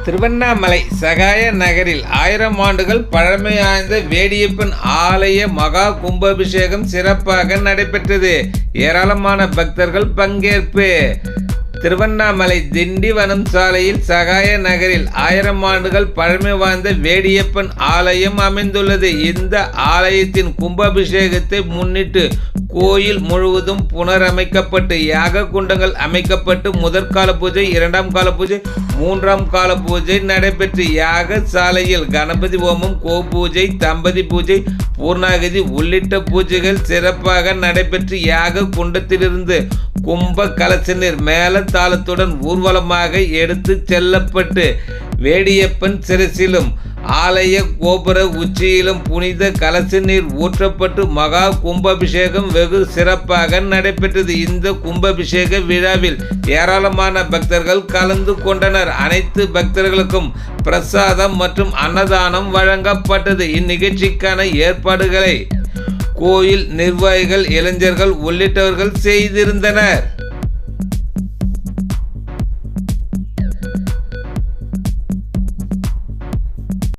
திருவண்ணாமலை சகாய நகரில் 1000 ஆண்டுகள் பழமை வாய்ந்த வேடியப்பன் ஆலய மகா கும்பாபிஷேகம் சிறப்பாக நடைபெற்றது. ஏராளமான பக்தர்கள் பங்கேற்பு. திருவண்ணாமலை திண்டிவனம் சாலையில் சகாய நகரில் 1000 ஆண்டுகள் பழமை வாய்ந்த வேடியப்பன் ஆலயம் அமைந்துள்ளது. இந்த ஆலயத்தின் கும்பாபிஷேகத்தை முன்னிட்டு கோயில் முழுவதும் புனரமைக்கப்பட்டு யாக குண்டங்கள் அமைக்கப்பட்டு முதற்கால பூஜை, 2ஆம் கால பூஜை, 3ஆம் கால பூஜை நடைபெற்று யாக சாலையில் கணபதி ஹோமம், கோபூஜை, தம்பதி பூஜை, பூர்ணாகதி உள்ளிட்ட பூஜைகள் சிறப்பாக நடைபெற்று யாக குண்டத்திலிருந்து கும்ப கலச நீர் மேல தாளத்துடன் ஊர்வலமாக எடுத்து செல்லப்பட்டு வேடியப்பன் சிரசிலும் ஆலய கோபுர உச்சியிலும் புனித கலச நீர் ஊற்றப்பட்டு மகா கும்பாபிஷேகம் வெகு சிறப்பாக நடைபெற்றது. இந்த கும்பாபிஷேக விழாவில் ஏராளமான பக்தர்கள் கலந்து கொண்டனர். அனைத்து பக்தர்களுக்கும் பிரசாதம் மற்றும் அன்னதானம் வழங்கப்பட்டது. இந்நிகழ்ச்சிக்கான ஏற்பாடுகளை கோயில் நிர்வாகிகள், இளைஞர்கள் உள்ளிட்டவர்கள் செய்திருந்தனர்.